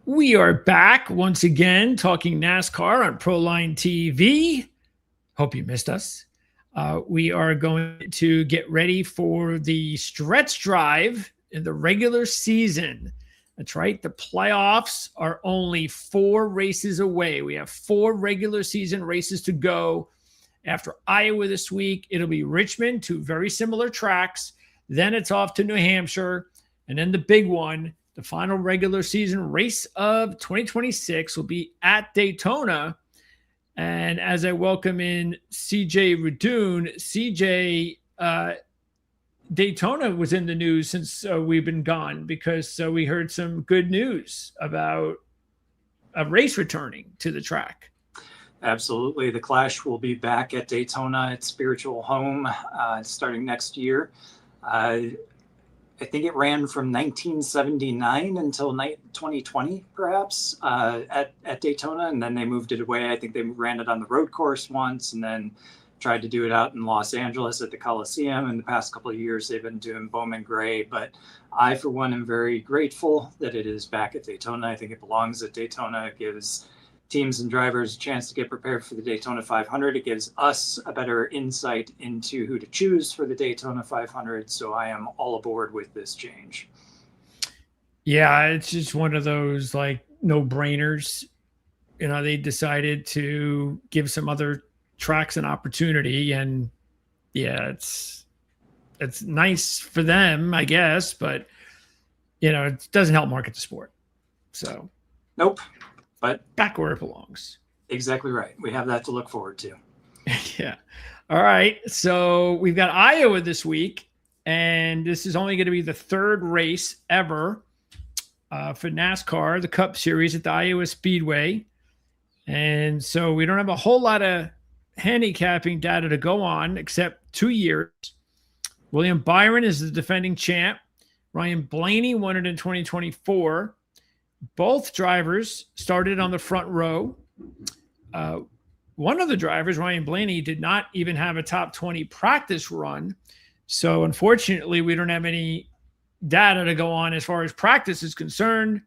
We are back once again talking NASCAR on Proline TV. Hope you missed us. We are going to get ready for the stretch drive in the regular season. That's right. The playoffs are only 4 races away. We have 4 regular season races to go. After Iowa this week, it'll be Richmond, 2 very similar tracks. Then it's off to New Hampshire. And then the big one, the final regular season race of 2026, will be at Daytona. And as I welcome in CJ Radune, CJ, Daytona was in the news since we've been gone because we heard some good news about a race returning to the track. Absolutely. The Clash will be back at Daytona, its spiritual home, starting next year. I think it ran from 1979 until 2020, perhaps, at Daytona, and then they moved it away. I think they ran it on the road course once and then tried to do it out in Los Angeles at the Coliseum. In the past couple of years, they've been doing Bowman Gray, but I, for one, am very grateful that it is back at Daytona. I think it belongs at Daytona. It gives teams and drivers a chance to get prepared for the Daytona 500. It gives us a better insight into who to choose for the Daytona 500. So I am all aboard with this change. Yeah, it's just one of those like no-brainers. You know, they decided to give some other tracks an opportunity, and yeah, it's nice for them, I guess, but you know, it doesn't help market the sport. So nope. But back where it belongs. Exactly right. We have that to look forward to. Yeah. All right. So we've got Iowa this week, and this is only going to be the 3rd race ever for NASCAR, the Cup Series at the Iowa Speedway. And so we don't have a whole lot of handicapping data to go on except 2 years. William Byron is the defending champ. Ryan Blaney won it in 2024. Both drivers started on the front row. One of the drivers, Ryan Blaney, did not even have a top 20 practice run. So unfortunately, we don't have any data to go on as far as practice is concerned.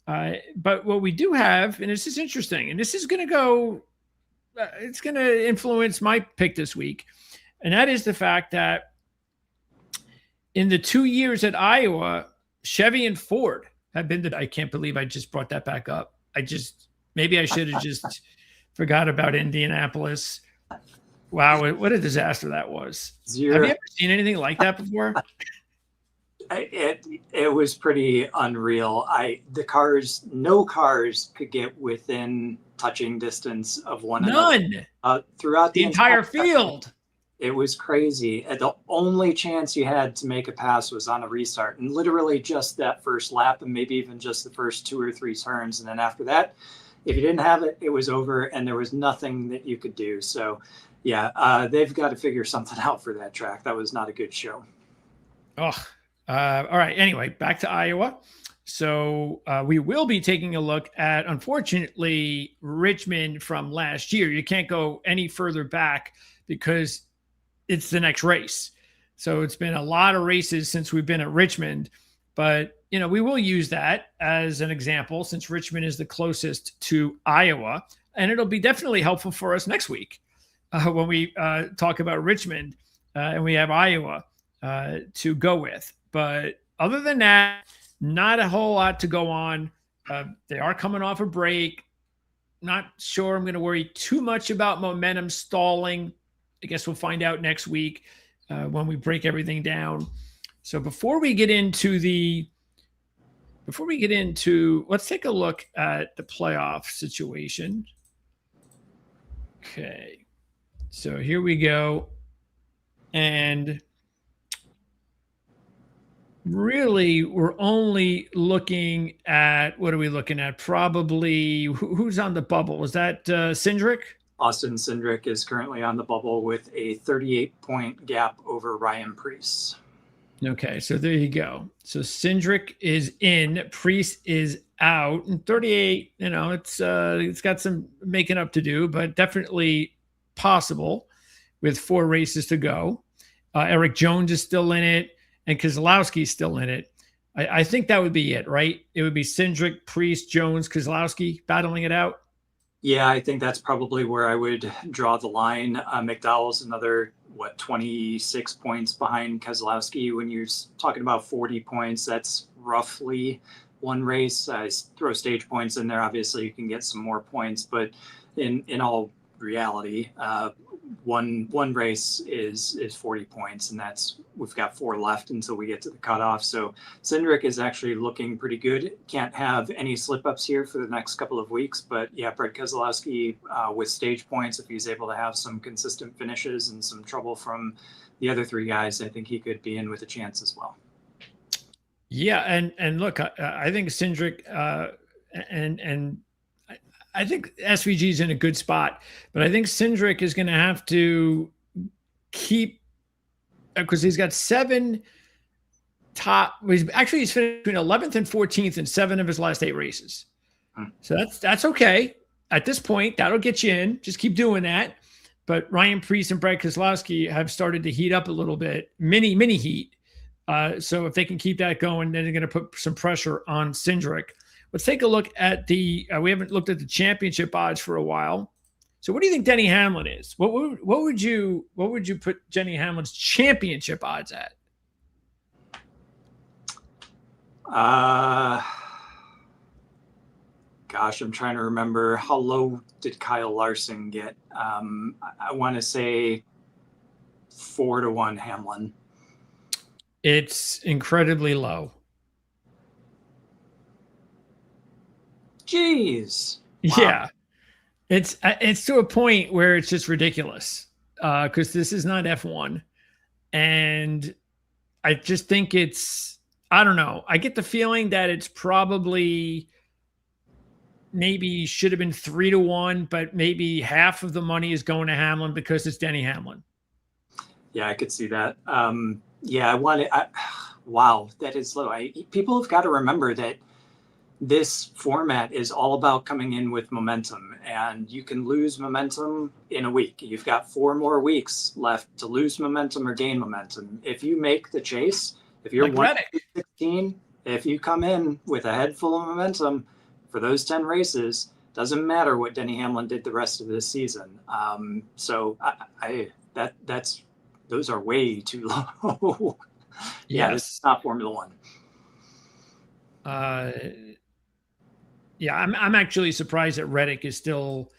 But what we do have, and this is interesting, and this is going to go, it's going to influence my pick this week. And that is the fact that in the 2 years at Iowa, Chevy and Ford have been I can't believe I just brought that back up. Maybe I should have just forgot about Indianapolis. Wow, what a disaster that was. Have you ever seen anything like that before? It was pretty unreal. No cars could get within touching distance of one another. None. Throughout the entire field. It was crazy. The only chance you had to make a pass was on a restart, and literally just that first lap, and maybe even just the first 2 or 3 turns. And then after that, if you didn't have it, it was over, and there was nothing that you could do. So, yeah, they've got to figure something out for that track. That was not a good show. All right. Anyway, back to Iowa. So we will be taking a look at, unfortunately, Richmond from last year. You can't go any further back because it's the next race. So it's been a lot of races since we've been at Richmond, but you know, we will use that as an example since Richmond is the closest to Iowa, and it'll be definitely helpful for us next week when we talk about Richmond and we have Iowa to go with. But other than that, not a whole lot to go on. They are coming off a break. Not sure I'm going to worry too much about momentum stalling. I guess we'll find out next week when we break everything down. So before we get into, let's take a look at the playoff situation. Okay. So here we go. And really, we're only looking at, what are we looking at? Probably, who's on the bubble? Is that Cindric? Austin Cindric is currently on the bubble with a 38-point gap over Ryan Preece. Okay, so there you go. So Cindric is in, Preece is out, and 38. You know, it's got some making up to do, but definitely possible with 4 races to go. Eric Jones is still in it, and Keselowski's still in it. I think that would be it, right? It would be Cindric, Priest, Jones, Keselowski battling it out. Yeah, I think that's probably where I would draw the line. McDowell's another, 26 points behind Keselowski. When you're talking about 40 points, that's roughly one race. I throw stage points in there. Obviously, you can get some more points, but in all reality, one race is 40 points, and we've got 4 left until we get to the cutoff. So Cindric is actually looking pretty good. Can't have any slip ups here for the next couple of weeks, but yeah, Brett Keselowski with stage points, if he's able to have some consistent finishes and some trouble from the other 3 guys, I think he could be in with a chance as well. Yeah, and look, I think Cindric and I think SVG is in a good spot, but I think Cindric is going to have to keep, because he's got 7 top. He's finished between 11th and 14th in 7 of his last 8 races. So that's okay at this point. That'll get you in. Just keep doing that. But Ryan Preece and Brad Keselowski have started to heat up a little bit, mini heat. So if they can keep that going, then they're going to put some pressure on Cindric. Let's take a look at we haven't looked at the championship odds for a while. So what do you think Denny Hamlin is? What would you put Denny Hamlin's championship odds at? Gosh, I'm trying to remember, how low did Kyle Larson get? I want to say 4-1 Hamlin. It's incredibly low. Jeez. Wow. Yeah. It's to a point where it's just ridiculous, because this is not F1. And I just think I don't know. I get the feeling that it's probably maybe should have been 3-1, but maybe half of the money is going to Hamlin because it's Denny Hamlin. Yeah, I could see that. Wow, that is low. People have got to remember that this format is all about coming in with momentum, and you can lose momentum in a week. You've got 4 more weeks left to lose momentum or gain momentum. If you make the chase, if you're like 1-16, if you come in with a head full of momentum for those 10 races, doesn't matter what Denny Hamlin did the rest of this season. Those are way too low. Yeah, this is not Formula One. Yeah, I'm actually surprised that Reddick is still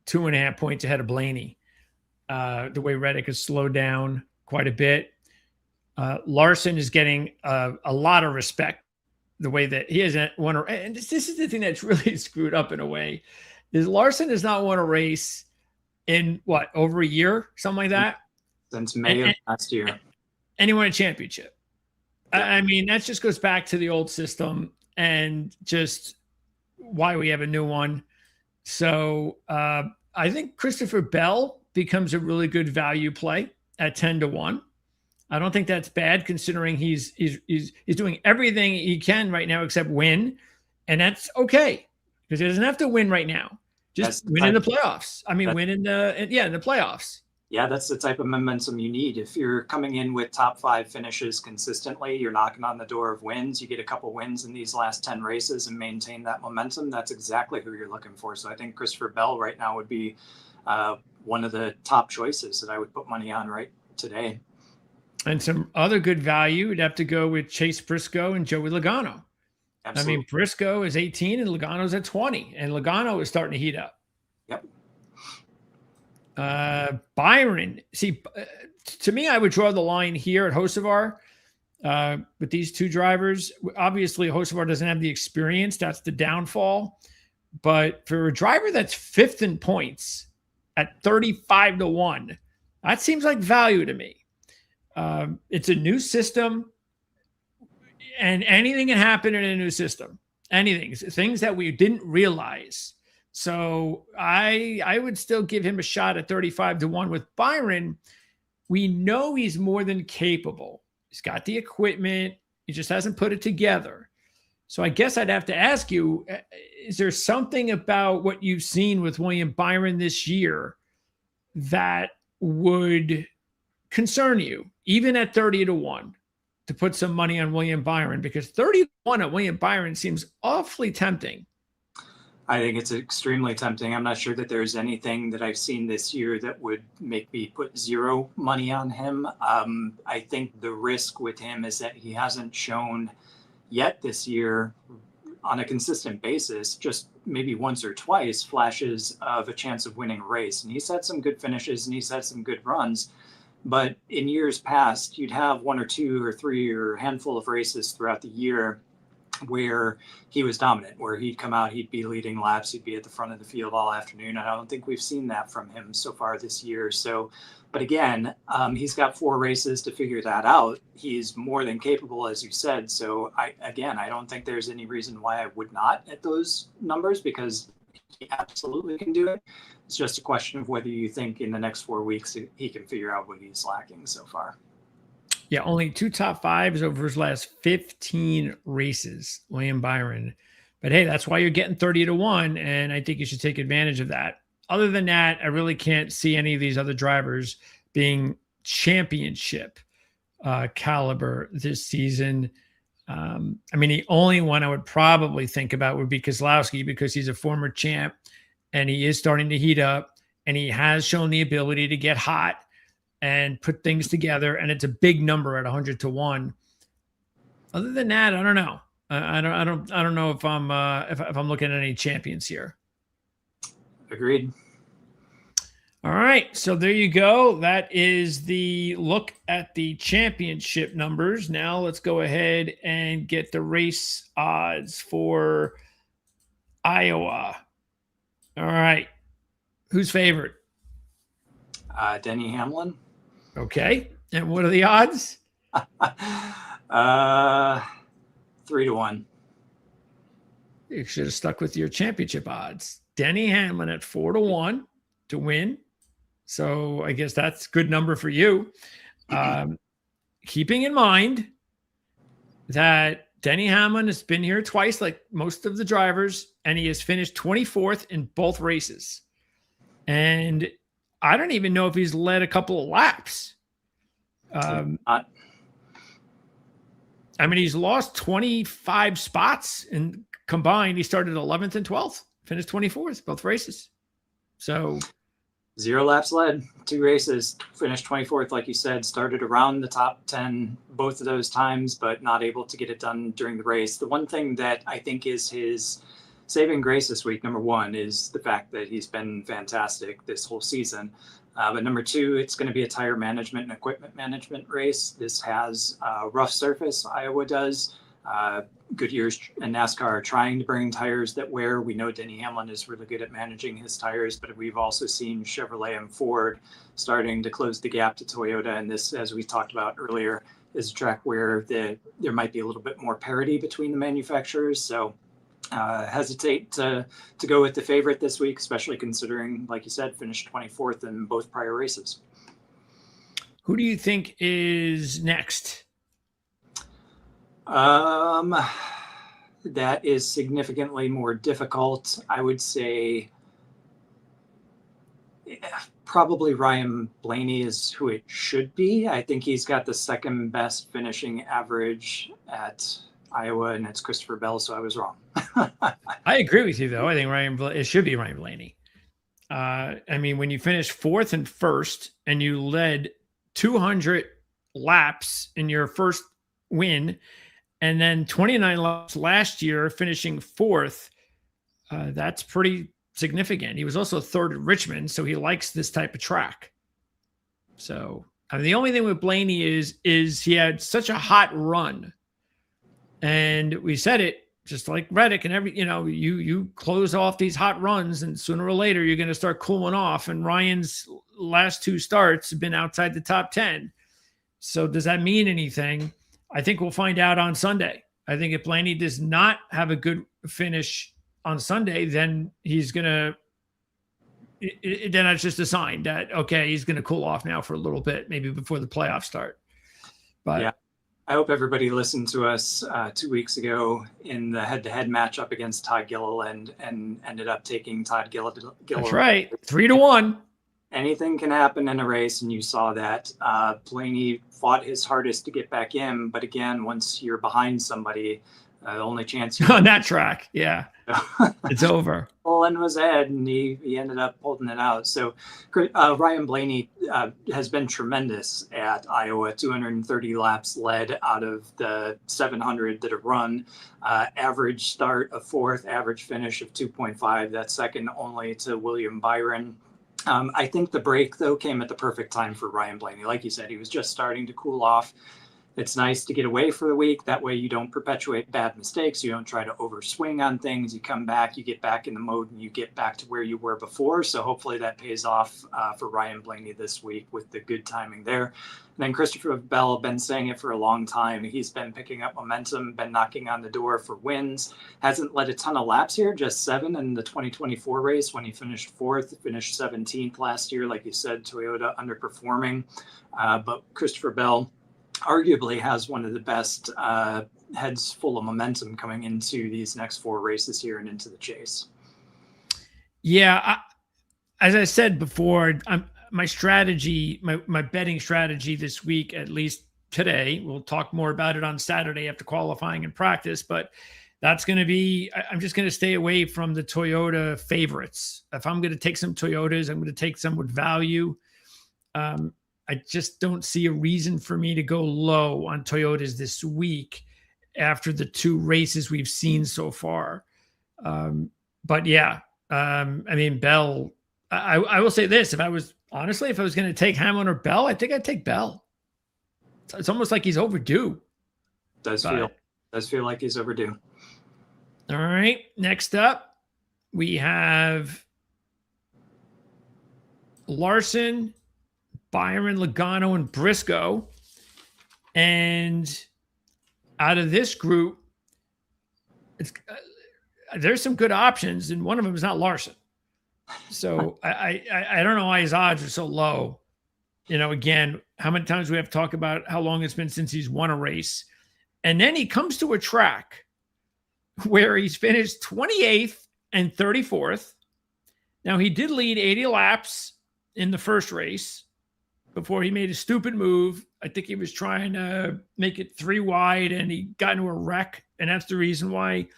2.5 points ahead of Blaney. The way Reddick has slowed down quite a bit. Larson is getting a lot of respect. The way that he hasn't won, and this is the thing that's really screwed up in a way, is Larson has not won a race in over a year, something like that, since May of last year. And he won a championship. Yeah. I mean, that just goes back to the old system and just why we have a new one. So I think Christopher Bell becomes a really good value play at 10-1. I don't think that's bad, considering he's doing everything he can right now except win, and that's okay because he doesn't have to win right now. Just win in the playoffs. I mean, win in the playoffs. Yeah, that's the type of momentum you need. If you're coming in with top 5 finishes consistently, you're knocking on the door of wins. You get a couple wins in these last 10 races and maintain that momentum. That's exactly who you're looking for. So I think Christopher Bell right now would be one of the top choices that I would put money on right today. And some other good value, you'd have to go with Chase Briscoe and Joey Logano. Absolutely. I mean, Briscoe is 18 and Logano's at 20, and Logano is starting to heat up. Yep. Byron, see, to me, I would draw the line here at Hocevar with these 2 drivers. Obviously, Hocevar doesn't have the experience. That's the downfall. But for a driver that's 5th in points at 35-1, that seems like value to me. It's a new system, and anything can happen in a new system. Anything, things that we didn't realize. So I would still give him a shot at 35-1. With Byron, we know he's more than capable. He's got the equipment. He just hasn't put it together. So I guess I'd have to ask you, is there something about what you've seen with William Byron this year that would concern you, even at 30-1? to put some money on William Byron? Because 31 at William Byron seems awfully tempting. I think it's extremely tempting. I'm not sure that there's anything that I've seen this year that would make me put zero money on him. I think the risk with him is that he hasn't shown yet this year on a consistent basis, just maybe once or twice, flashes of a chance of winning a race. And he's had some good finishes and he's had some good runs. But in years past, you'd have one or two or three or a handful of races throughout the year where he was dominant, where he'd come out, he'd be leading laps, he'd be at the front of the field all afternoon. I don't think we've seen that from him so far this year. So, but again, he's got 4 races to figure that out. He's more than capable, as you said. So I don't think there's any reason why I would not at those numbers, because he absolutely can do it. It's just a question of whether you think in the next 4 weeks he can figure out what he's lacking so far. Yeah, only 2 top 5s over his last 15 races, William Byron. But hey, that's why you're getting 30-1, and I think you should take advantage of that. Other than that, I really can't see any of these other drivers being championship caliber this season. I mean, the only one I would probably think about would be Keselowski, because he's a former champ and he is starting to heat up and he has shown the ability to get hot and put things together, and it's a big number at 100-1. Other than that, I don't know. I don't know if I'm looking at any champions here. Agreed. All right, so there you go. That is the look at the championship numbers. Now let's go ahead and get the race odds for Iowa. All right, who's favored? Denny Hamlin. Okay, and what are the odds? 3-1. You should have stuck with your championship odds. Denny Hamlin at 4-1 to win. So I guess that's a good number for you. Keeping in mind that Denny Hamlin has been here twice, like most of the drivers, and he has finished 24th in both races. And I don't even know if he's led a couple of laps. I mean, he's lost 25 spots and combined. He started 11th and 12th, finished 24th, both races. So 0 laps led, 2 races, finished 24th, like you said, started around the top 10 both of those times, but not able to get it done during the race. The one thing that I think is his saving grace this week, number 1, is the fact that he's been fantastic this whole season. But number 2, it's going to be a tire management and equipment management race. This has a rough surface, Iowa does. Goodyear's and NASCAR are trying to bring tires that wear. We know Denny Hamlin is really good at managing his tires, but we've also seen Chevrolet and Ford starting to close the gap to Toyota. And this, as we talked about earlier, is a track where there might be a little bit more parity between the manufacturers. So hesitate to go with the favorite this week, especially considering, like you said, finished 24th in both prior races. Who do you think is next? That is significantly more difficult. I would say probably Ryan Blaney is who it should be. I think he's got the second best finishing average at Iowa, and it's Christopher Bell, so I was wrong. I agree with you, though. I think it should be Ryan Blaney. I mean, when you finish 4th and 1st and you led 200 laps in your first win, and then 29 laps last year, finishing 4th, that's pretty significant. He was also 3rd at Richmond, so he likes this type of track. So I mean, the only thing with Blaney is he had such a hot run. And we said it, just like Reddick and you close off these hot runs, and sooner or later you're going to start cooling off. And Ryan's last 2 starts have been outside the top 10. So does that mean anything? I think we'll find out on Sunday. I think if Blaney does not have a good finish on Sunday, then he's going to then that's just a sign that, okay, he's going to cool off now for a little bit, maybe before the playoffs start. But yeah, I hope everybody listened to us 2 weeks ago in the head-to-head matchup against Todd Gilliland and ended up taking Todd Gilliland. That's right. 3-1. anything can happen in a race, and you saw that. Blaney fought his hardest to get back in, but again, once you're behind somebody, the only chance you On that track, yeah, it's over. Poland was ahead, and he ended up holding it out. So Ryan Blaney has been tremendous at Iowa. 230 laps led out of the 700 that have run. Average start of fourth, average finish of 2.5. That's second only to William Byron. I think the break, though, came at the perfect time for Ryan Blaney. Like you said, he was just starting to cool off. It's nice to get away for the week. That way you don't perpetuate bad mistakes. You don't try to overswing on things. You come back, you get back in the mode, and you get back to where you were before. So hopefully that pays off for Ryan Blaney this week with the good timing there. And then Christopher Bell, been saying it for a long time. He's been picking up momentum, been knocking on the door for wins. Hasn't led a ton of laps here, just 7 in the 2024 race when he finished fourth, finished 17th last year. Like you said, Toyota underperforming. But Christopher Bell arguably has one of the best heads full of momentum coming into these next 4 races here and into the chase. Yeah, as I said before, my strategy, my betting strategy this week, at least today, we'll talk more about it on Saturday after qualifying and practice, but that's going to be, I'm just going to stay away from the Toyota favorites. If I'm going to take some Toyotas, I'm going to take some with value. I just don't see a reason for me to go low on Toyotas this week after the 2 races we've seen so far. But yeah, I mean, Bell, I will say this. If I was going to take Hamlin or Bell, I think I'd take Bell. It's almost like he's overdue. Does feel like he's overdue. All right. Next up, we have Larson, Byron, Logano, and Briscoe. And out of this group, there's some good options, and one of them is not Larson. So I don't know why his odds are so low. You know, again, how many times we have to talk about how long it's been since he's won a race. And then he comes to a track where he's finished 28th and 34th. Now, he did lead 80 laps in the first race before he made a stupid move. I think he was trying to make it 3 wide, and he got into a wreck, and that's the reason why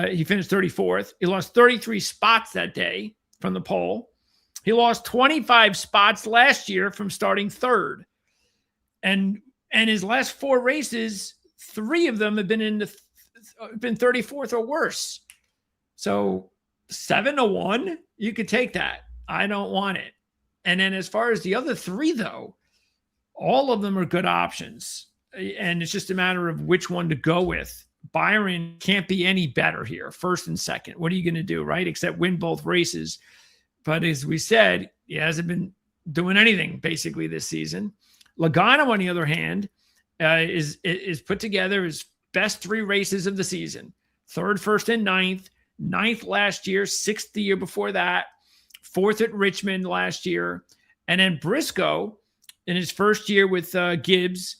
he finished 34th. He lost 33 spots that day from the pole. He lost 25 spots last year from starting 3rd. And his last 4 races, 3 of them have been been 34th or worse. So 7-1, you could take that. I don't want it. And then as far as the other 3, though, all of them are good options. And it's just a matter of which one to go with. Byron can't be any better here, 1st and 2nd. What are you going to do, right? Except win both races. But as we said, he hasn't been doing anything basically this season. Logano, on the other hand, is put together his best 3 races of the season. 3rd, 1st, and 9th. 9th last year, 6th the year before that. 4th at Richmond last year. And then Briscoe, in his first year with Gibbs,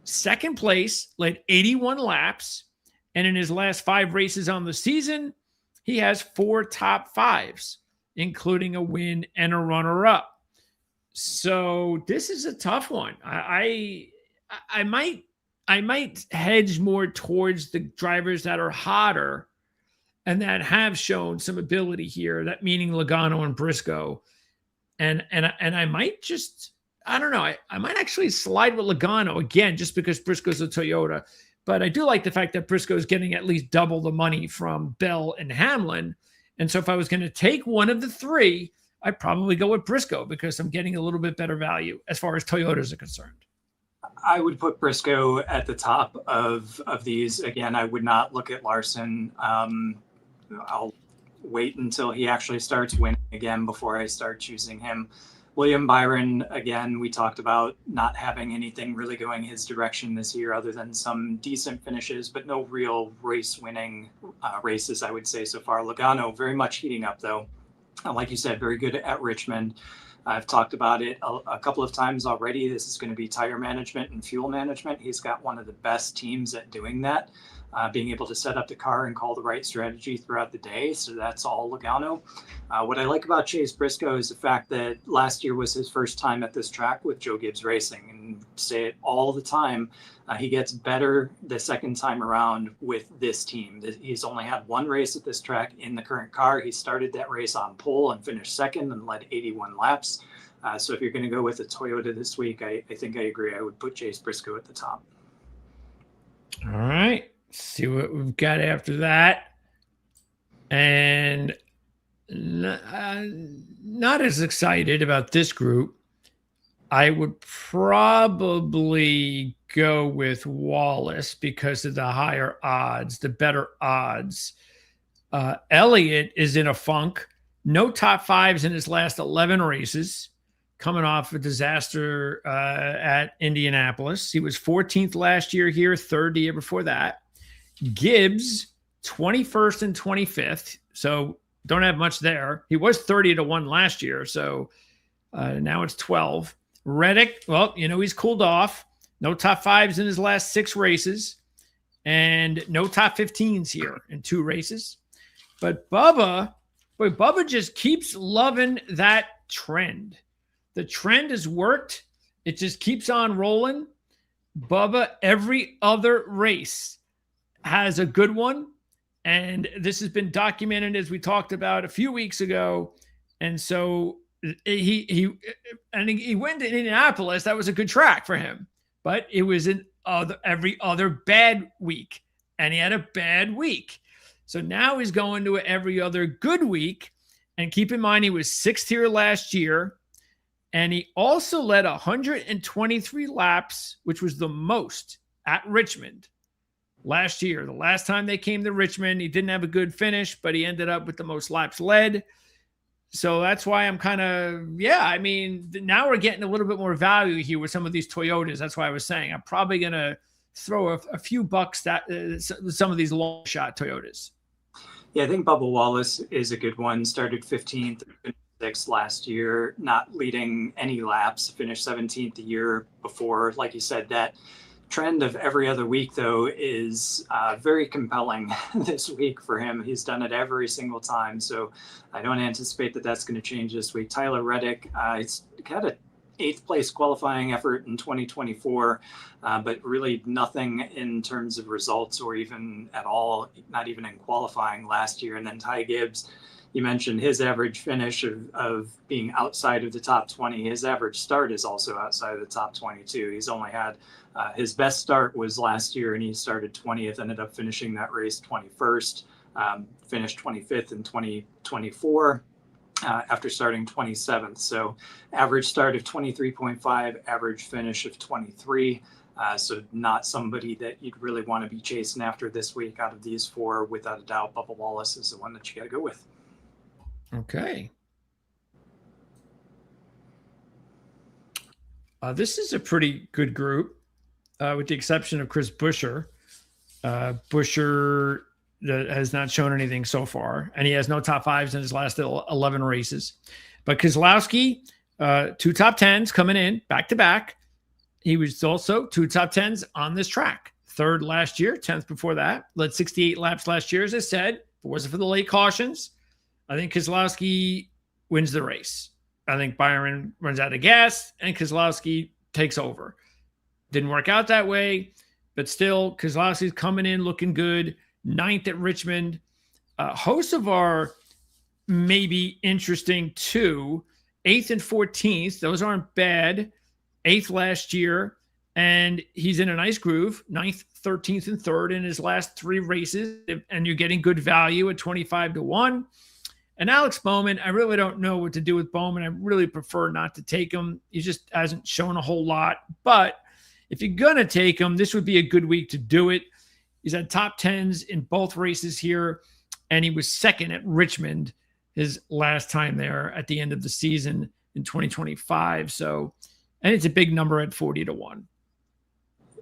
2nd place, led 81 laps. And in his last 5 races on the season, he has 4 top 5s, including a win and a runner-up. So this is a tough one. I might hedge more towards the drivers that are hotter and that have shown some ability here, that meaning Logano and Briscoe. And I might just, I don't know, I might actually slide with Logano again, just because Briscoe's a Toyota. But I do like the fact that Briscoe's getting at least double the money from Bell and Hamlin. And so if I was going to take one of the 3, I'd probably go with Briscoe because I'm getting a little bit better value as far as Toyotas are concerned. I would put Briscoe at the top of these. Again, I would not look at Larson. I'll wait until he actually starts winning again before I start choosing him. William Byron, again, we talked about not having anything really going his direction this year other than some decent finishes, but no real race-winning races, I would say, so far. Logano very much heating up, though. Like you said, very good at Richmond. I've talked about it a couple of times already. This is going to be tire management and fuel management. He's got one of the best teams at doing that. being able to set up the car and call the right strategy throughout the day. So that's all Logano. What I like about Chase Briscoe is the fact that last year was his first time at this track with Joe Gibbs Racing, and say it all the time. He gets better the second time around with this team. He's only had one race at this track in the current car. He started that race on pole and finished second and led 81 laps. So if you're going to go with a Toyota this week, I think I agree. I would put Chase Briscoe at the top. All right. See what we've got after that. And not as excited about this group. I would probably go with Wallace because of the higher odds, the better odds. Elliott is in a funk. No top fives in his last 11 races, coming off a disaster at Indianapolis. He was 14th last year here, third the year before that. Gibbs, 21st and 25th. So don't have much there. He was 30-1 last year. So now it's 12. Reddick, well, he's cooled off. No top fives in his last 6 races. And no top 15s here in 2 races. But Bubba just keeps loving that trend. The trend has worked. It just keeps on rolling. Bubba, every other race has a good one. And this has been documented, as we talked about a few weeks ago. And so he went to Indianapolis. That was a good track for him. But it was every other bad week. And he had a bad week. So now he's going to every other good week. And keep in mind, he was 6th here last year. And he also led 123 laps, which was the most at Richmond last year. The last time they came to Richmond, he didn't have a good finish, but he ended up with the most laps led. So that's why I'm kind of, now we're getting a little bit more value here with some of these Toyotas. That's why I was saying I'm probably going to throw a few bucks that some of these long shot Toyotas. Yeah, I think Bubba Wallace is a good one. Started 15th, finished 6th last year, not leading any laps, finished 17th the year before. Like you said, that trend of every other week, though, is very compelling this week for him. He's done it every single time. So I don't anticipate that that's going to change this week. Tyler Reddick, he's had a 8th place qualifying effort in 2024, but really nothing in terms of results or even at all, not even in qualifying last year. And then Ty Gibbs, you mentioned his average finish of being outside of the top 20. His average start is also outside of the top 22. He's only had his best start was last year, and he started 20th, ended up finishing that race 21st, finished 25th in 2024. After starting 27th. So average start of 23.5, average finish of 23. So not somebody that you'd really want to be chasing after this week out of these 4. Without a doubt, Bubba Wallace is the one that you got to go with. Okay. This is a pretty good group, with the exception of Chris Buescher. Buescher has not shown anything so far, and he has no top fives in his last 11 races. But Keselowski, 2 top 10s coming in back to back. He was also 2 top 10s on this track. 3rd last year, 10th before that. Led 68 laps last year, as I said. If it wasn't for the late cautions, I think Keselowski wins the race. I think Byron runs out of gas, and Keselowski takes over. Didn't work out that way, but still, Keselowski's coming in looking good. 9th at Richmond. Hocevar may be interesting too. 8th and 14th. Those aren't bad. 8th last year. And he's in a nice groove. 9th, 13th, and 3rd in his last 3 races. And you're getting good value at 25-1. And Alex Bowman, I really don't know what to do with Bowman. I really prefer not to take him. He just hasn't shown a whole lot. But if you're going to take him, this would be a good week to do it. He's had top 10s in both races here, and he was 2nd at Richmond his last time there at the end of the season in 2025. So, and it's a big number at 40-1.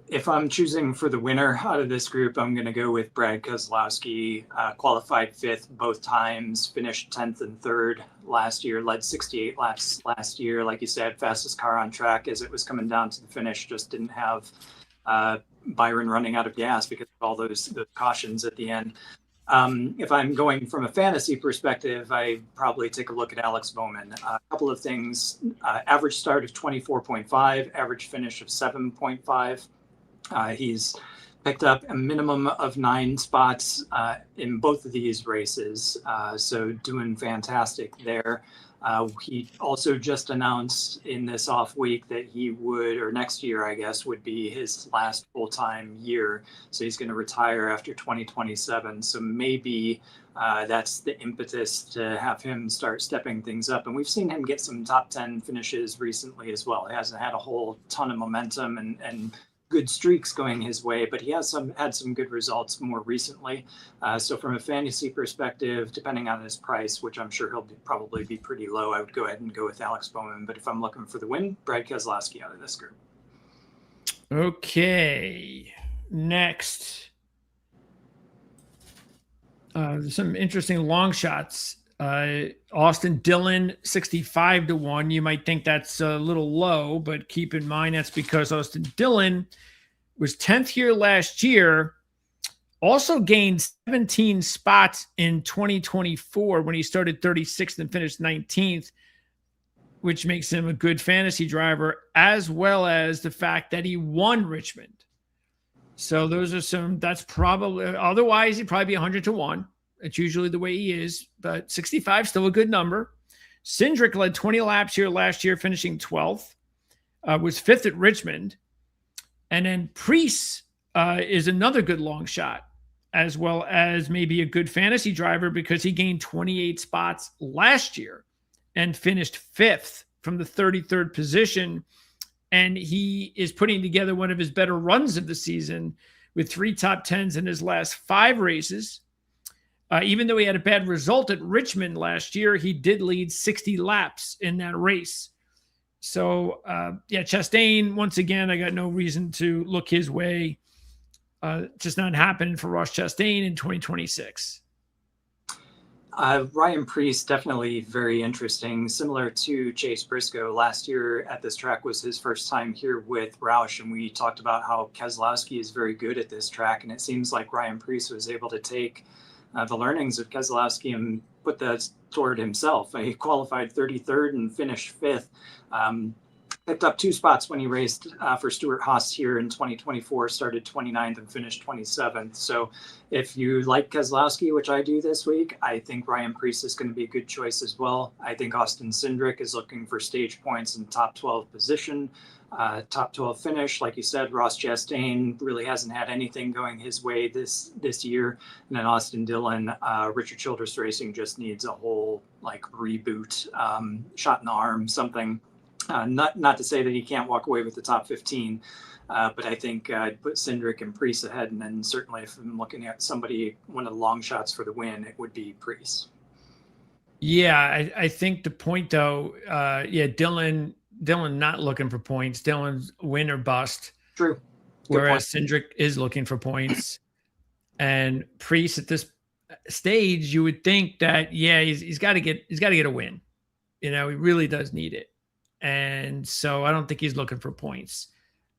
If I'm choosing for the winner out of this group, I'm going to go with Brad Keselowski. Qualified 5th both times, finished 10th and 3rd last year, led 68 laps last year. Like you said, fastest car on track as it was coming down to the finish, just didn't have Byron running out of gas because all those cautions at the end. If I'm going from a fantasy perspective, I probably take a look at Alex Bowman. A couple of things: average start of 24.5, average finish of 7.5. He's picked up a minimum of 9 spots in both of these races, so doing fantastic there. He also just announced in this off week that he would, or next year, I guess, would be his last full-time year. So he's going to retire after 2027. So maybe that's the impetus to have him start stepping things up. And we've seen him get some top 10 finishes recently as well. He hasn't had a whole ton of momentum and good streaks going his way, but he has had some good results more recently. So from a fantasy perspective, depending on his price, which I'm sure he'll probably be pretty low, I would go ahead and go with Alex Bowman. But if I'm looking for the win, Brad Keselowski out of this group. Okay, next. Some interesting long shots. Austin Dillon, 65-1. You might think that's a little low, but keep in mind that's because Austin Dillon was 10th here last year, also gained 17 spots in 2024 when he started 36th and finished 19th, which makes him a good fantasy driver, as well as the fact that he won Richmond. So those are that's probably, otherwise he'd probably be 100-1. It's usually the way he is, but 65 still a good number. Cindric led 20 laps here last year, finishing 12th, was 5th at Richmond. And then Preece is another good long shot, as well as maybe a good fantasy driver because he gained 28 spots last year and finished 5th from the 33rd position. And he is putting together one of his better runs of the season with 3 top 10s in his last 5 races. Even though he had a bad result at Richmond last year, he did lead 60 laps in that race. So, Chastain, once again, I got no reason to look his way. Just not happening for Ross Chastain in 2026. Ryan Preece, definitely very interesting. Similar to Chase Briscoe, last year at this track was his first time here with Roush, and we talked about how Keselowski is very good at this track, and it seems like Ryan Preece was able to take the learnings of Keselowski and put that toward himself. He qualified 33rd and finished 5th. Picked up 2 spots when he raced for Stuart Haas here in 2024, started 29th and finished 27th. So if you like Keselowski, which I do this week, I think Ryan Preece is going to be a good choice as well. I think Austin Cindric is looking for stage points in top 12 position, top 12 finish. Like you said, Ross Chastain really hasn't had anything going his way this year. And then Austin Dillon, Richard Childress Racing just needs a whole reboot, shot in the arm, something. Not to say that he can't walk away with the top 15, but I think I'd put Cindric and Preece ahead. And then certainly if I'm looking at somebody, one of the long shots for the win, it would be Preece. Yeah, I think the point though, Dillon not looking for points. Dillon's win or bust. True. Whereas Cindric is looking for points. And Preece at this stage, you would think that, he's got to get a win. He really does need it. And so I don't think he's looking for points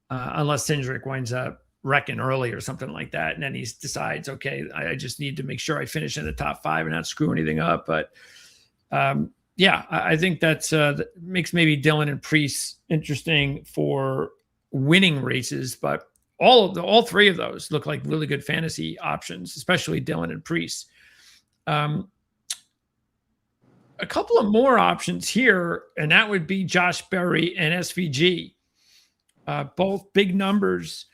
unless Cindric winds up wrecking early or something like that. And then he decides, okay, I just need to make sure I finish in the top 5 and not screw anything up. But I think that makes maybe Dillon and Preece interesting for winning races. But all 3 of those look like really good fantasy options, especially Dillon and Preece. A couple of more options here, and that would be Josh Berry and SVG. Both big numbers.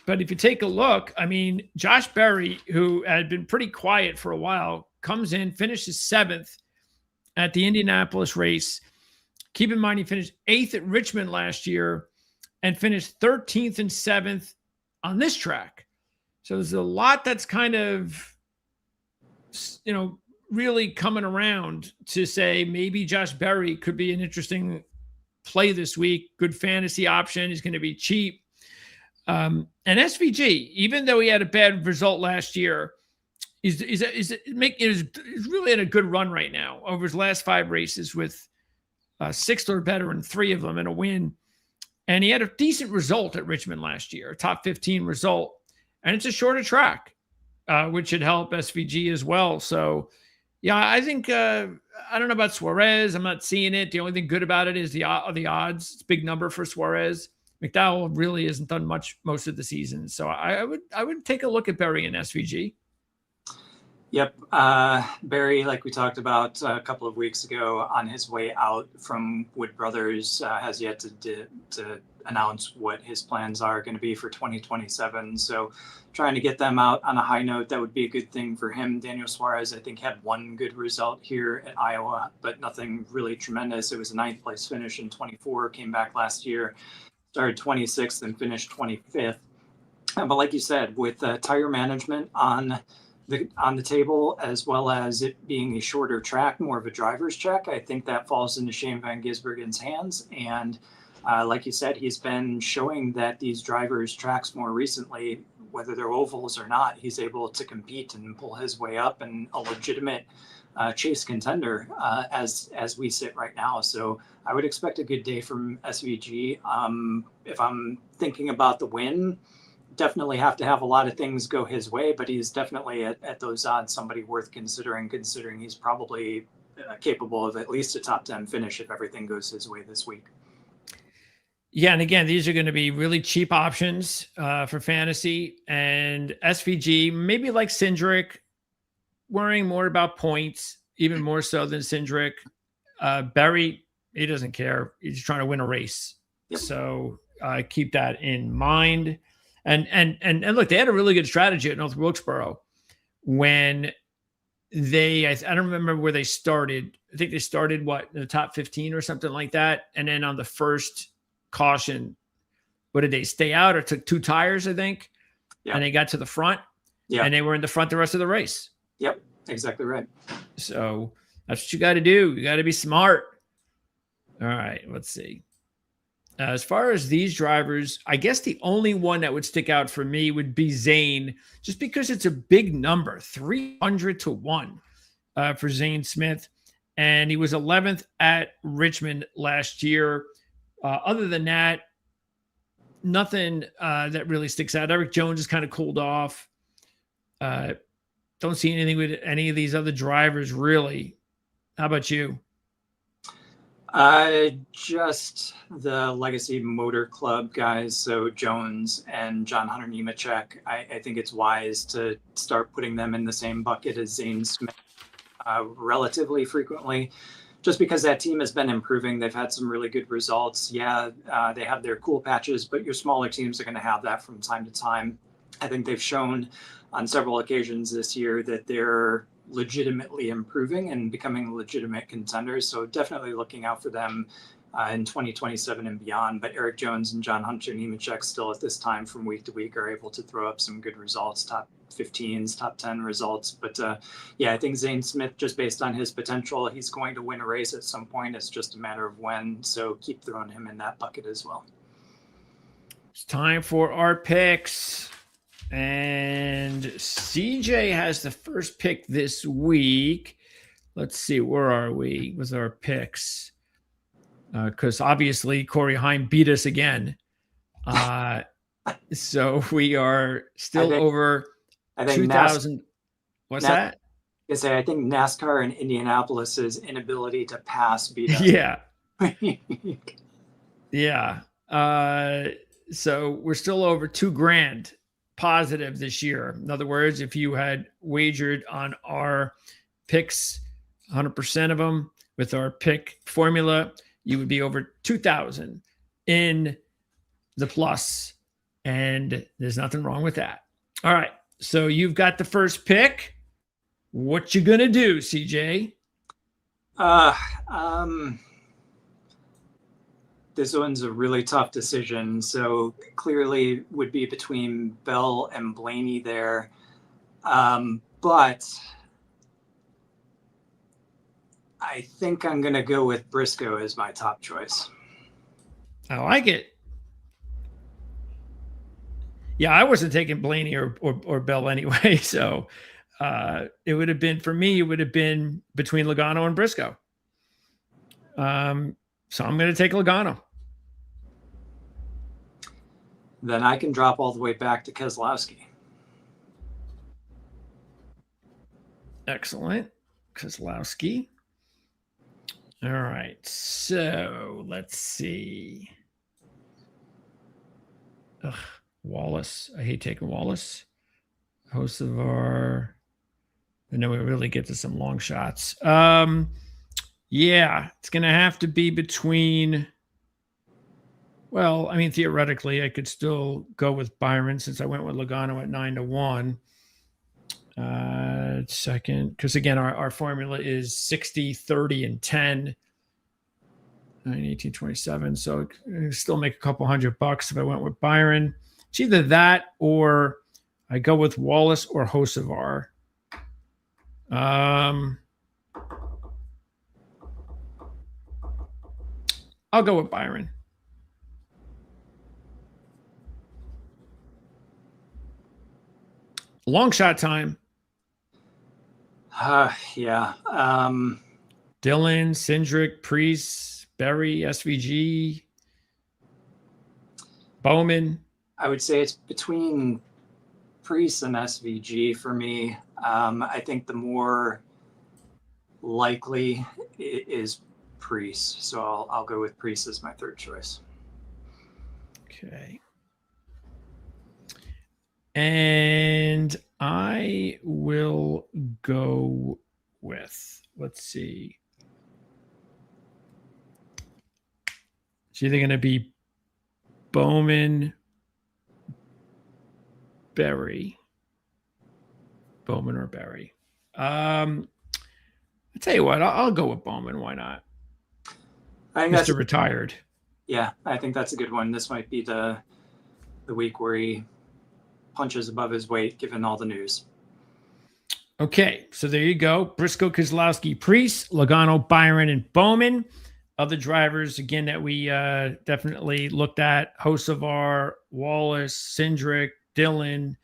But if you take a look, Josh Berry, who had been pretty quiet for a while, comes in, finishes 7th at the Indianapolis race. Keep in mind, he finished 8th at Richmond last year and finished 13th and 7th on this track. So there's a lot that's kind of, really coming around to say maybe Josh Berry could be an interesting play this week. Good fantasy option. He's going to be cheap. And SVG, even though he had a bad result last year, is really in a good run right now over his last 5 races with 6th or better in 3 of them and a win. And he had a decent result at Richmond last year, a top 15 result. and it's a shorter track, which should help SVG as well. So, yeah, I think I don't know about Suarez. I'm not seeing it. The only thing good about it is the odds. It's a big number for Suarez. McDowell really hasn't done much most of the season, so I would take a look at Berry and SVG. Yep. Barry, like we talked about a couple of weeks ago, on his way out from Wood Brothers, has yet to announce what his plans are going to be for 2027. So trying to get them out on a high note, that would be a good thing for him. Daniel Suarez, I think, had one good result here at Iowa, but nothing really tremendous. It was a 9th place finish in 24, came back last year, started 26th and finished 25th. But like you said, with tire management on the table, as well as it being a shorter track, more of a driver's check, I think that falls into Shane Van Gisbergen's hands. And like you said, he's been showing that these drivers' tracks more recently, whether they're ovals or not, he's able to compete and pull his way up and a legitimate chase contender as we sit right now. So I would expect a good day from SVG. If I'm thinking about the win, definitely have to have a lot of things go his way, but he's definitely at those odds somebody worth considering he's probably capable of at least a top 10 finish if everything goes his way this week. Yeah, and again, these are going to be really cheap options for fantasy, and SVG, maybe like Cindric, worrying more about points, even more so than Cindric. Berry, he doesn't care. He's trying to win a race. Yep. So keep that in mind. And look, they had a really good strategy at North Wilkesboro when I don't remember where they started. I think they started in the top 15 or something like that. And then on the first caution, what did they stay out or took 2 tires, I think? Yeah. And they got to the front. Yeah. And they were in the front the rest of the race. Yep, exactly right. So that's what you got to do. You got to be smart. All right, let's see. As far as these drivers, I guess the only one that would stick out for me would be Zane, just because it's a big number, 300-1 for Zane Smith. And he was 11th at Richmond last year. Other than that, nothing that really sticks out. Eric Jones is kind of cooled off. Don't see anything with any of these other drivers, really. How about you? Just the Legacy Motor Club guys, so Jones and John Hunter Nemechek. I think it's wise to start putting them in the same bucket as Zane Smith relatively frequently, just because that team has been improving. They've had some really good results. Yeah, they have their cool patches, but your smaller teams are going to have that from time to time. I think they've shown on several occasions this year that they're legitimately improving and becoming legitimate contenders. So definitely looking out for them in 2027 and beyond. But Eric Jones and John Hunter Nemechek still at this time from week to week are able to throw up some good results, top 15s, top 10 results. But yeah, I think Zane Smith, just based on his potential, he's going to win a race at some point. It's just a matter of when. So keep throwing him in that bucket as well. It's time for our picks. And CJ has the first pick this week. Let's see, where are we with our picks? Because obviously Corey Heim beat us again. So we are still over 2,000. What's that? I think NASCAR and Indianapolis's inability to pass beat us. Yeah. Yeah. So we're still over $2,000 positive this year. In other words, if you had wagered on our picks, 100% of them with our pick formula, you would be over 2,000 in the plus, and there's nothing wrong with that. All right, so you've got the first pick. What you gonna do, CJ? This one's a really tough decision. So clearly would be between Bell and Blaney there. But I think I'm going to go with Briscoe as my top choice. I like it. Yeah, I wasn't taking Blaney or Bell anyway. So it would have been, for me, it would have been between Logano and Briscoe. So I'm going to take Logano. Then I can drop all the way back to Keselowski. Excellent. Kozlowski. All right. So let's see. Ugh, Wallace. I hate taking Wallace. Hocevar. And then we really get to some long shots. Yeah, it's going to have to be between. Well, I mean, theoretically, I could still go with Byron since I went with Logano at 9-1. Second, because again, our formula is 60, 30, and 10. 9, 18, 27. So I still make a couple $100 if I went with Byron. It's either that or I go with Wallace or Hocevar. I'll go with Byron. Long shot time. Yeah. Dillon, Cindric, Priest, Berry, SVG, Bowman. I would say it's between Priest and SVG for me. I think the more likely is Priest, so I'll go with Priest as my third choice. Okay. And I will go with, let's see. It's either going to be Bowman, Berry. Bowman or Berry. I'll tell you what, I'll go with Bowman. Why not? I think Mr. Retired. Yeah, I think that's a good one. This might be the week where he punches above his weight, given all the news. Okay, so there you go. Briscoe, Kozlowski, Priest, Logano, Byron, and Bowman. Other drivers, again, that we definitely looked at: Hocevar, Wallace, Cindric, Dillon,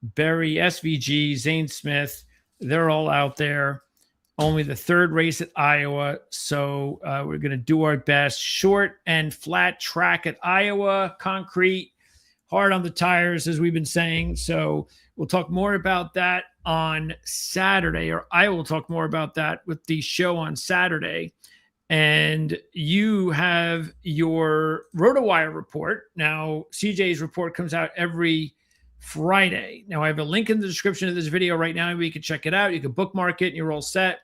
Berry, SVG, Zane Smith. They're all out there. Only the third race at Iowa, so we're going to do our best. Short and flat track at Iowa, concrete, hard on the tires, as we've been saying. So we'll talk more about that on Saturday, or I will talk more about that with the show on Saturday. And you have your RotoWire report. Now, CJ's report comes out every Friday. Now, I have a link in the description of this video right now where you can check it out. You can bookmark it and you're all set.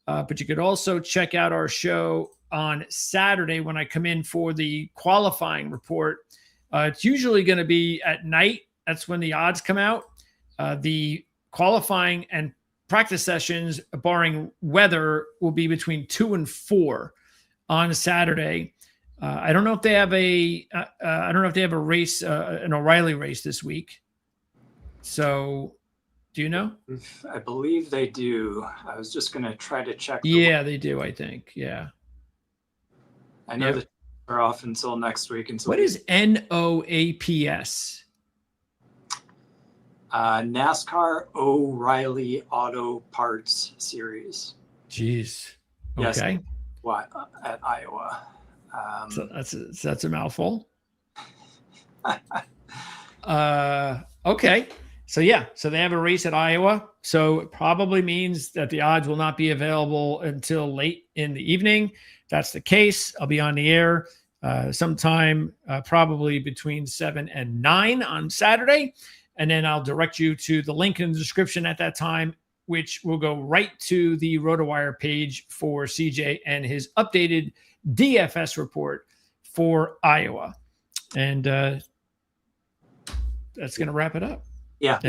But you could also check out our show on Saturday when I come in for the qualifying report. It's usually going to be at night. That's when the odds come out. The qualifying and practice sessions, barring weather, will be between 2 and 4 on Saturday. I don't know if they have a race, an O'Reilly race this week. So, do you know? I believe they do. I was just going to try to check. Yeah, they do, I think. Yeah. I know that they're off until next week. What is NOAPS? NASCAR O'Reilly Auto Parts Series. Jeez. Yes. Okay. What at Iowa? So that's a mouthful. Okay. So yeah, so they have a race at Iowa. So it probably means that the odds will not be available until late in the evening. If that's the case, I'll be on the air sometime probably between 7 and 9 on Saturday. And then I'll direct you to the link in the description at that time, which will go right to the RotoWire page for CJ and his updated DFS report for Iowa. And that's going to wrap it up. Yeah,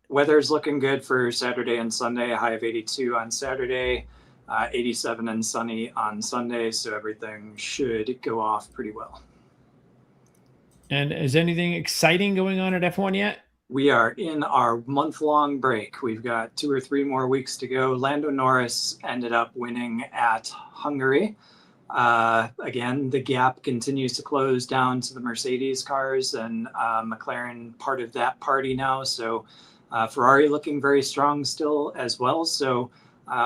weather's looking good for Saturday and Sunday. A high of 82 on Saturday, 87 and sunny on Sunday. So everything should go off pretty well. And is anything exciting going on at F1 yet? We are in our month-long break. We've got 2 or 3 more weeks to go. Lando Norris ended up winning at Hungary. Again, the gap continues to close down to the Mercedes cars, and McLaren part of that party now. So Ferrari looking very strong still as well. So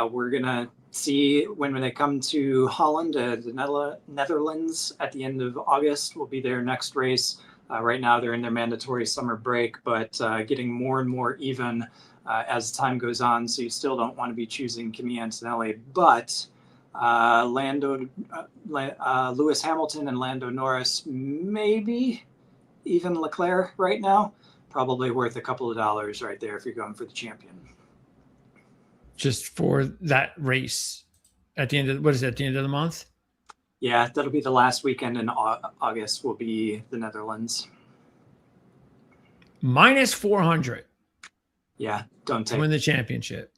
we're going to see when they come to Holland, the Netherlands at the end of August will be their next race. Right now they're in their mandatory summer break, but getting more and more even as time goes on. So you still don't want to be choosing Kimi Antonelli, but Lewis Hamilton and Lando Norris, maybe even Leclerc right now, probably worth a couple of dollars right there if you're going for the champion. Just for that race at the end of, what is that, at the end of the month? Yeah, that'll be the last weekend in August will be the Netherlands. Minus 400. Yeah, don't take to win the championship.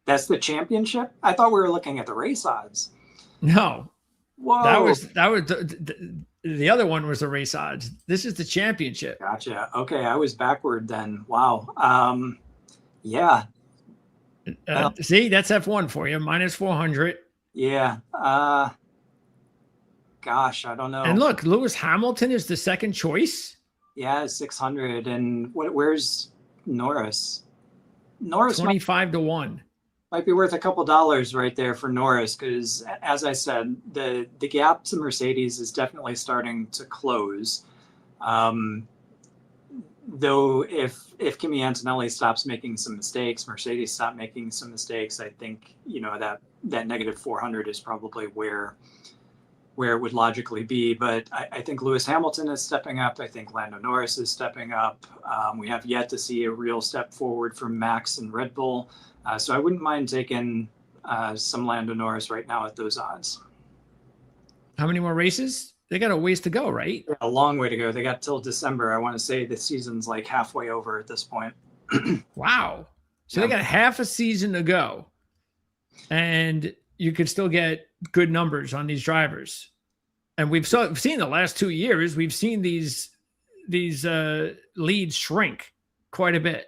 That's the championship? I thought we were looking at the race odds. No. Whoa. That was the other one was the race odds. This is the championship. Gotcha. Okay, I was backward then. Wow. Yeah. See, that's F1 for you. Minus 400. Yeah. Gosh, I don't know. And look, Lewis Hamilton is the second choice. Yeah, 600. And where's Norris? Norris 25 to 1. Might be worth a couple dollars right there for Norris, because as I said, the gap to Mercedes is definitely starting to close. Though if Kimi Antonelli stops making some mistakes, Mercedes stop making some mistakes, I think that negative 400 is probably where it would logically be. But I think Lewis Hamilton is stepping up. I think Lando Norris is stepping up. We have yet to see a real step forward from Max and Red Bull. So I wouldn't mind taking some Lando Norris right now at those odds. How many more races? They got a ways to go, right? A long way to go. They got till December. I want to say the season's like halfway over at this point. Wow. So they got half a season to go. And you could still get good numbers on these drivers. And we've seen the last 2 years, we've seen these leads shrink quite a bit.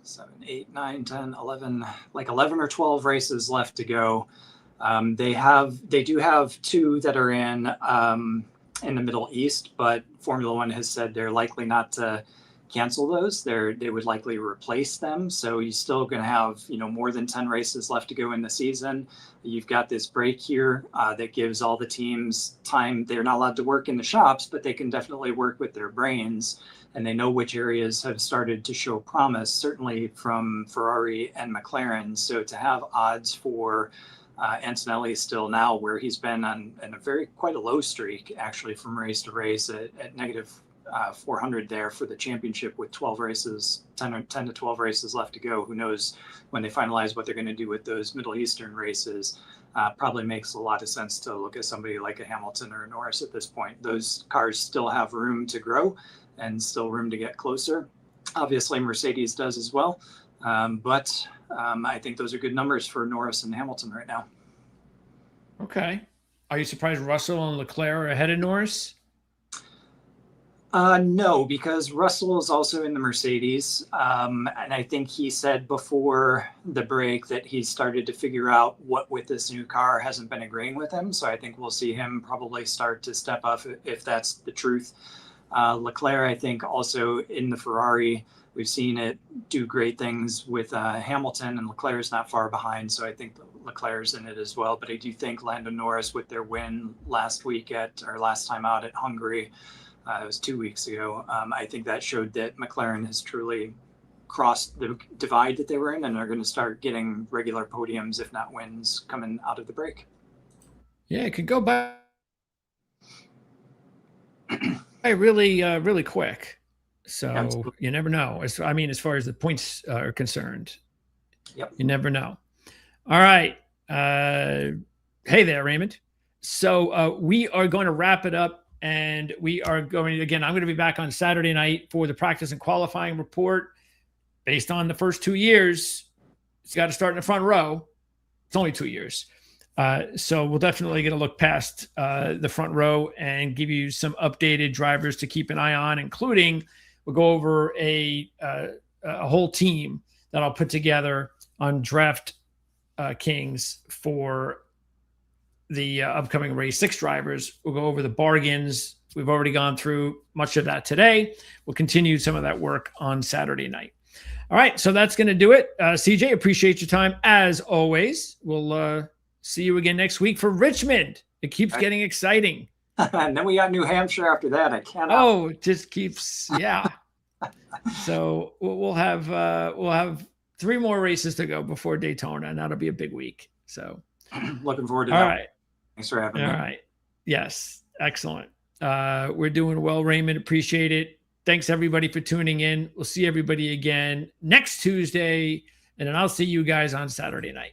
7, 8, 9, 10, 11, like 11 or 12 races left to go. They do have 2 that are in the Middle East, but Formula One has said they're likely not to cancel those. They would likely replace them. So you're still going to have more than 10 races left to go in the season. You've got this break here that gives all the teams time. They're not allowed to work in the shops, but they can definitely work with their brains. And they know which areas have started to show promise, certainly from Ferrari and McLaren. So to have odds for Antonelli still now, where he's been on quite a low streak, actually, from race to race at negative 400 there for the championship with 12 races, 10 to 12 races left to go. Who knows when they finalize what they're going to do with those Middle Eastern races. Probably makes a lot of sense to look at somebody like a Hamilton or a Norris at this point. Those cars still have room to grow and still room to get closer. Obviously, Mercedes does as well. But I think those are good numbers for Norris and Hamilton right now. Okay. Are you surprised Russell and Leclerc are ahead of Norris? No, because Russell is also in the Mercedes. And I think he said before the break that he started to figure out what with this new car hasn't been agreeing with him. So I think we'll see him probably start to step up if that's the truth. Leclerc, I think, also in the Ferrari. We've seen it do great things with Hamilton, and Leclerc is not far behind. So I think Leclerc's in it as well. But I do think Lando Norris, with their win last time out at Hungary, it was 2 weeks ago. I think that showed that McLaren has truly crossed the divide that they were in, and are going to start getting regular podiums, if not wins, coming out of the break. Yeah, it could go by really quick. So absolutely. You never know. As far as the points are concerned, yep. You never know. All right. Hey there, Raymond. So we are going to wrap it up, and we are going to, again, I'm going to be back on Saturday night for the practice and qualifying report. Based on the first 2 years, it's got to start in the front row. It's only 2 years. So we'll definitely get a look past the front row and give you some updated drivers to keep an eye on, including we'll go over a whole team that I'll put together on Draft Kings for the upcoming race. 6 drivers. We'll go over the bargains. We've already gone through much of that today. We'll continue some of that work on Saturday night. All right, so that's going to do it. CJ, appreciate your time as always. We'll see you again next week for Richmond. It keeps getting exciting. And then we got New Hampshire after that. I cannot. Oh, it just keeps, yeah. So we'll have 3 more races to go before Daytona, and that'll be a big week. So looking forward to all that. right. Thanks for having All me. right. Yes. Excellent. We're doing well, Raymond. Appreciate it. Thanks everybody for tuning in. We'll see everybody again next Tuesday, and then I'll see you guys on Saturday night.